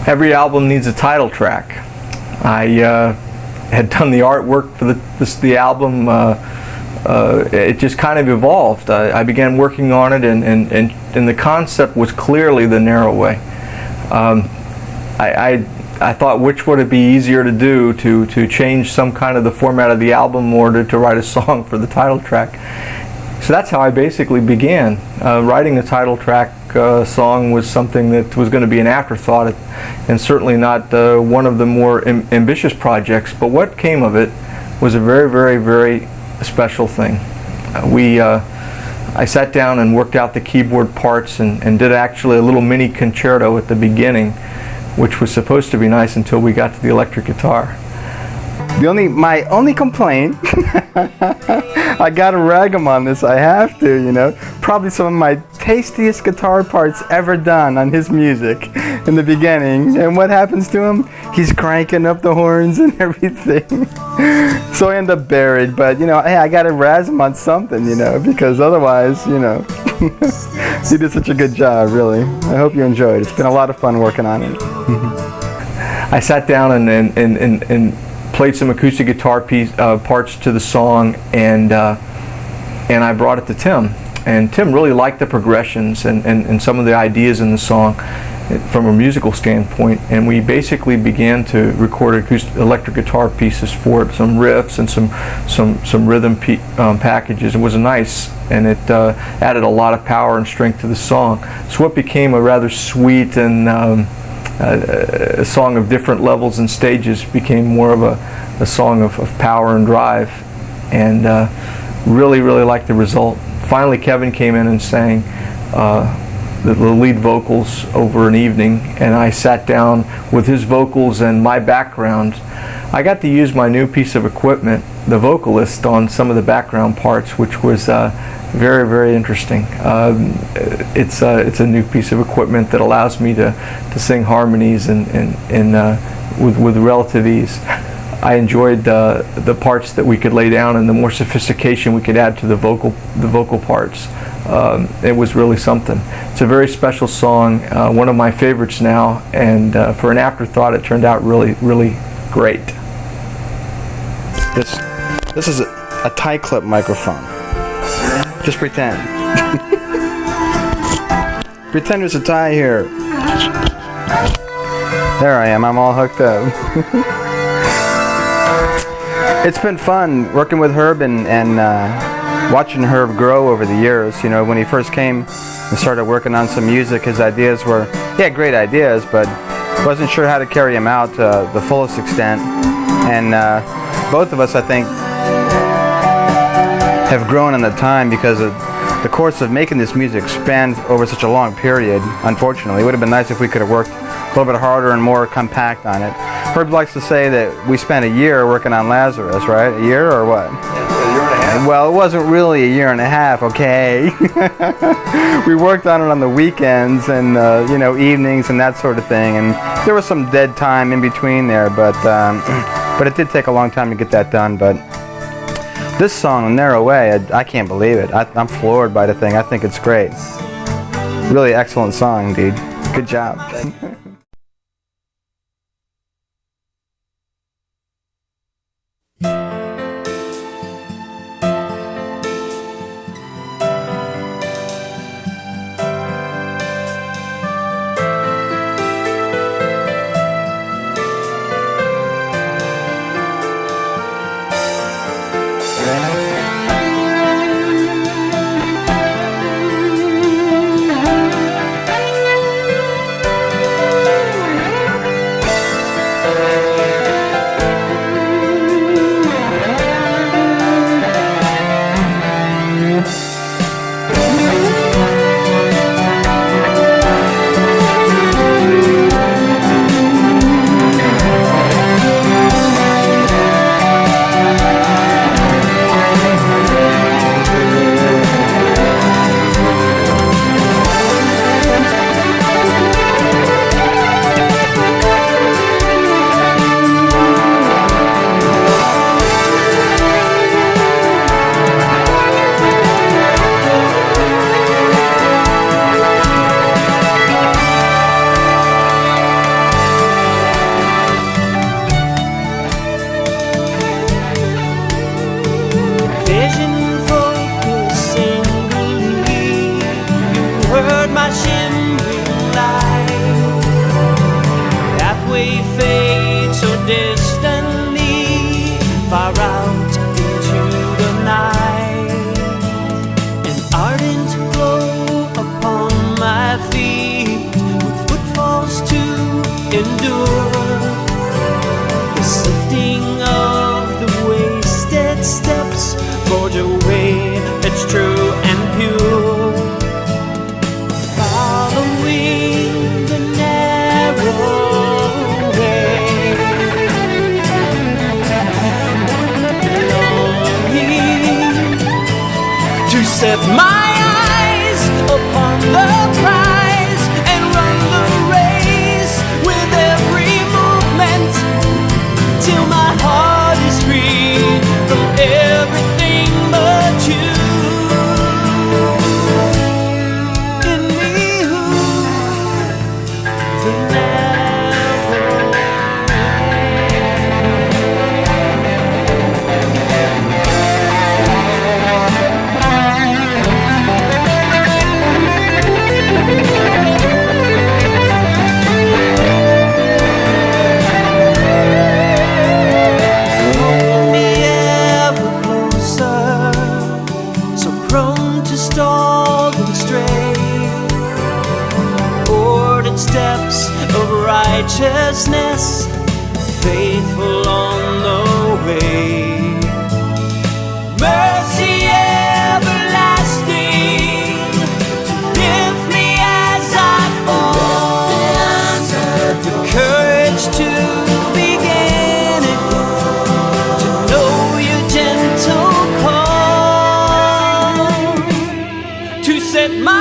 Every album needs a title track. I had done the artwork for the album. It just kind of evolved. I began working on it, and the concept was clearly the narrow way. I thought, which would it be easier to do, to change some kind of the format of the album, or to write a song for the title track. So that's how I basically began. Writing the title track song was something that was going to be an afterthought, and certainly not one of the more ambitious projects. But what came of it was a very, very, very special thing. I sat down and worked out the keyboard parts and did actually a little mini concerto at the beginning, which was supposed to be nice until we got to the electric guitar. My only complaint, I gotta rag him on this, I have to, you know. Probably some of my tastiest guitar parts ever done on his music in the beginning. And what happens to him? He's cranking up the horns and everything. So I end up buried, but, you know, hey, I gotta razz him on something, you know, because otherwise, you know, he did such a good job, really. I hope you enjoyed it. It's been a lot of fun working on it. I sat down and played some acoustic guitar parts to the song, and I brought it to Tim. And Tim really liked the progressions and some of the ideas in the song from a musical standpoint. And we basically began to record electric guitar pieces for it, some riffs and some rhythm packages. It was nice, and it added a lot of power and strength to the song. So what became a rather sweet and a song of different levels and stages became more of a song of power and drive, and really liked the result. Finally, Kevin came in and sang the lead vocals over an evening, and I sat down with his vocals and my background. I got to use my new piece of equipment, the vocalist, on some of the background parts, which was very, very interesting. It's a new piece of equipment that allows me to sing harmonies and with relative ease. I enjoyed the parts that we could lay down and the more sophistication we could add to the vocal parts. It was really something. It's a very special song, one of my favorites now, and for an afterthought, it turned out really, really great. This is a tie clip microphone. Just pretend. Pretend there's a tie here. There I am, I'm all hooked up. It's been fun working with Herb and watching Herb grow over the years. You know, when he first came and started working on some music, his ideas were, he had great ideas, but wasn't sure how to carry them out to the fullest extent. And both of us, I think, have grown in the time because of the course of making this music spans over such a long period. Unfortunately, it would have been nice if we could have worked a little bit harder and more compact on it. Herb likes to say that we spent a year working on Lazarus, right? A year or what? Yeah, a year and a half. Well, it wasn't really a year and a half, okay? We worked on it on the weekends and you know, evenings and that sort of thing, and there was some dead time in between there, but it did take a long time to get that done. But this song, Narrow Way, I can't believe it. I'm floored by the thing. I think it's great. Really excellent song, indeed. Good job. vision focusing. You heard my shimmering light. Pathway fades so distantly, far out into the night. An ardent glow upon my feet, with footfalls to endure. The sifting of the wasted steps forge a way that's true and pure. Following the narrow way, longing to set my eyes upon the prize and run the race with every movement, till my heart is free from everything but you. In me, who the narrow hold me ever closer, so prone to stall and stray. Ordered steps of righteousness, faithful on the way. Mercy everlasting, lift me as I fall. The courage to begin again, to know your gentle call, to set my